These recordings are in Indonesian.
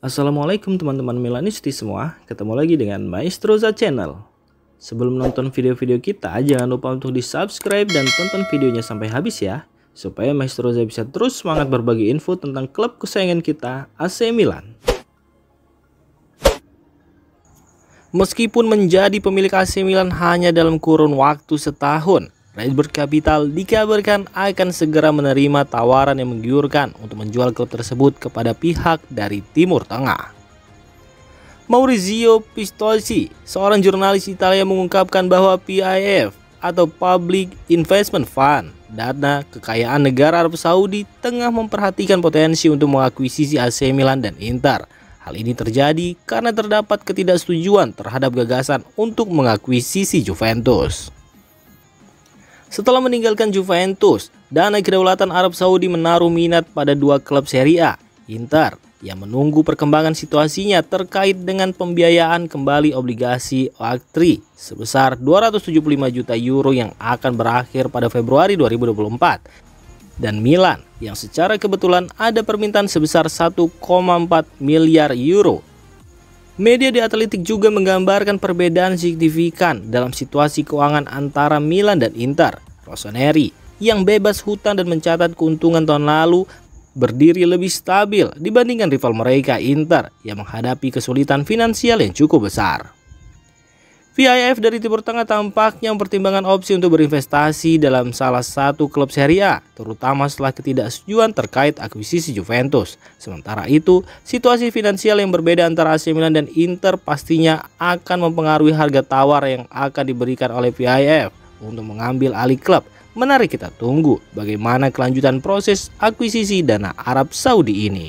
Assalamualaikum teman-teman Milanisti semua, ketemu lagi dengan Maestroza Channel. Sebelum nonton video-video kita, jangan lupa untuk di subscribe dan tonton videonya sampai habis ya, supaya Maestroza bisa terus semangat berbagi info tentang klub kesayangan kita, AC Milan. Meskipun menjadi pemilik AC Milan hanya dalam kurun waktu setahun, Redbird Capital dikabarkan akan segera menerima tawaran yang menggiurkan untuk menjual klub tersebut kepada pihak dari Timur Tengah. Maurizio Pistolesi, seorang jurnalis Italia, mengungkapkan bahwa PIF atau Public Investment Fund, dana kekayaan negara Arab Saudi, tengah memperhatikan potensi untuk mengakuisisi AC Milan dan Inter. Hal ini terjadi karena terdapat ketidaksetujuan terhadap gagasan untuk mengakuisisi Juventus. Setelah meninggalkan Juventus, dana kedaulatan Arab Saudi menaruh minat pada dua klub Serie A, Inter, yang menunggu perkembangan situasinya terkait dengan pembiayaan kembali obligasi OAK3 sebesar 275 juta euro yang akan berakhir pada Februari 2024. Dan Milan, yang secara kebetulan ada permintaan sebesar 1,4 miliar euro. Media The Athletic juga menggambarkan perbedaan signifikan dalam situasi keuangan antara Milan dan Inter. Rossoneri, yang bebas hutang dan mencatat keuntungan tahun lalu, berdiri lebih stabil dibandingkan rival mereka Inter yang menghadapi kesulitan finansial yang cukup besar. PIF dari Timur Tengah tampaknya mempertimbangkan opsi untuk berinvestasi dalam salah satu klub Serie A, terutama setelah ketidaksetujuan terkait akuisisi Juventus. Sementara itu, situasi finansial yang berbeda antara AC Milan dan Inter pastinya akan mempengaruhi harga tawar yang akan diberikan oleh PIF untuk mengambil alih klub. Menarik kita tunggu bagaimana kelanjutan proses akuisisi dana Arab Saudi ini.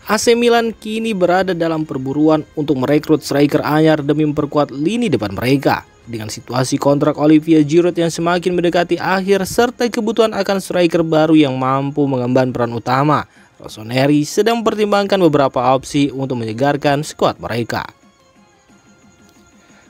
AC Milan kini berada dalam perburuan untuk merekrut striker anyar demi memperkuat lini depan mereka. Dengan situasi kontrak Olivier Giroud yang semakin mendekati akhir serta kebutuhan akan striker baru yang mampu mengemban peran utama, Rossoneri sedang mempertimbangkan beberapa opsi untuk menyegarkan skuad mereka.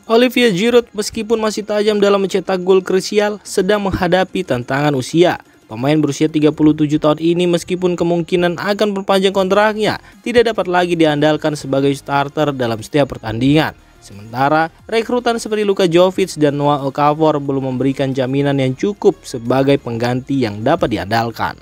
Olivier Giroud, meskipun masih tajam dalam mencetak gol krusial, sedang menghadapi tantangan usia. Pemain berusia 37 tahun ini, meskipun kemungkinan akan berpanjang kontraknya, tidak dapat lagi diandalkan sebagai starter dalam setiap pertandingan. Sementara rekrutan seperti Luka Jovic dan Noah Okafor belum memberikan jaminan yang cukup sebagai pengganti yang dapat diandalkan.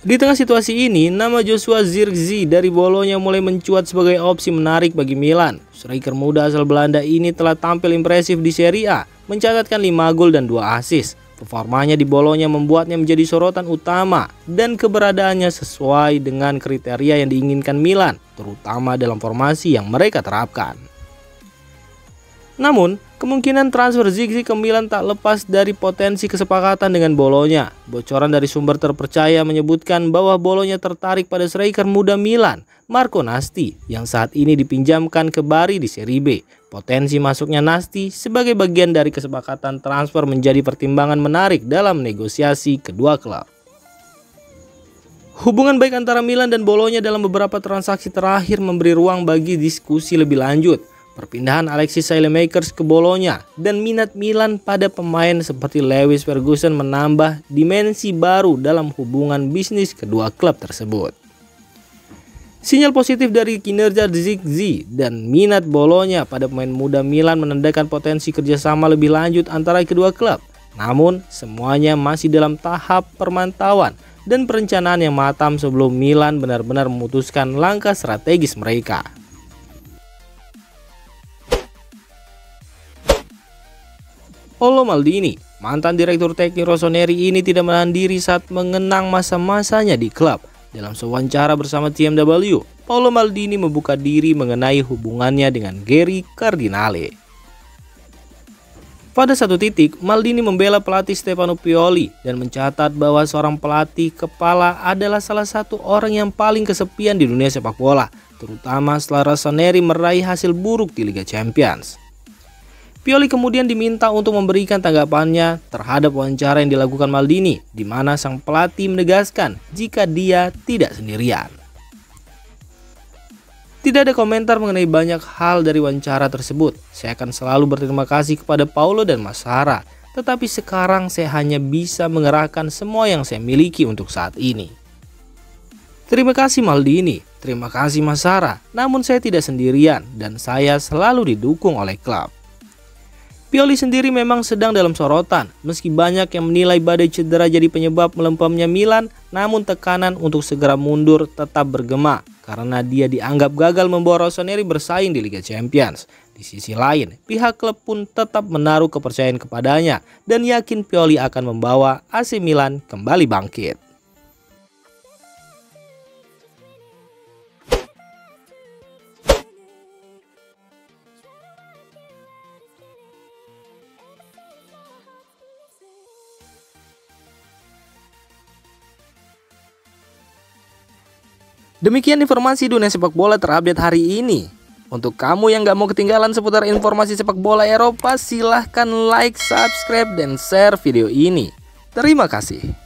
Di tengah situasi ini, nama Joshua Zirkzee dari Bologna mulai mencuat sebagai opsi menarik bagi Milan. Striker muda asal Belanda ini telah tampil impresif di Serie A, mencatatkan 5 gol dan 2 assist. Performanya di Bologna membuatnya menjadi sorotan utama dan keberadaannya sesuai dengan kriteria yang diinginkan Milan, terutama dalam formasi yang mereka terapkan. Namun, kemungkinan transfer Zirkzee ke Milan tak lepas dari potensi kesepakatan dengan Bologna. Bocoran dari sumber terpercaya menyebutkan bahwa Bologna tertarik pada striker muda Milan, Marco Nasti, yang saat ini dipinjamkan ke Bari di Serie B. Potensi masuknya Nasti sebagai bagian dari kesepakatan transfer menjadi pertimbangan menarik dalam negosiasi kedua klub. Hubungan baik antara Milan dan Bologna dalam beberapa transaksi terakhir memberi ruang bagi diskusi lebih lanjut. Perpindahan Alexis Saelemaekers ke Bologna dan minat Milan pada pemain seperti Lewis Ferguson menambah dimensi baru dalam hubungan bisnis kedua klub tersebut. Sinyal positif dari kinerja Zirkzee dan minat Bologna pada pemain muda Milan menandakan potensi kerjasama lebih lanjut antara kedua klub. Namun, semuanya masih dalam tahap permantauan dan perencanaan yang matang sebelum Milan benar-benar memutuskan langkah strategis mereka. Paolo Maldini, mantan direktur teknik Rossoneri ini tidak menahan diri saat mengenang masa-masanya di klub. Dalam sewawancara bersama TMW, Paolo Maldini membuka diri mengenai hubungannya dengan Gary Cardinale. Pada satu titik, Maldini membela pelatih Stefano Pioli dan mencatat bahwa seorang pelatih kepala adalah salah satu orang yang paling kesepian di dunia sepak bola, terutama setelah Rossoneri meraih hasil buruk di Liga Champions. Pioli kemudian diminta untuk memberikan tanggapannya terhadap wawancara yang dilakukan Maldini, di mana sang pelatih menegaskan jika dia tidak sendirian. Tidak ada komentar mengenai banyak hal dari wawancara tersebut. Saya akan selalu berterima kasih kepada Paulo dan Mas Sarah. tetapi sekarang saya hanya bisa mengerahkan semua yang saya miliki untuk saat ini. Terima kasih Maldini, terima kasih Mas Sarah, namun saya tidak sendirian dan saya selalu didukung oleh klub. Pioli sendiri memang sedang dalam sorotan, meski banyak yang menilai badai cedera jadi penyebab melempemnya Milan, namun tekanan untuk segera mundur tetap bergema karena dia dianggap gagal membawa Rossoneri bersaing di Liga Champions. Di sisi lain, pihak klub pun tetap menaruh kepercayaan kepadanya dan yakin Pioli akan membawa AC Milan kembali bangkit. Demikian informasi dunia sepak bola terupdate hari ini. Untuk kamu yang gak mau ketinggalan seputar informasi sepak bola Eropa, silahkan like, subscribe, dan share video ini. Terima kasih.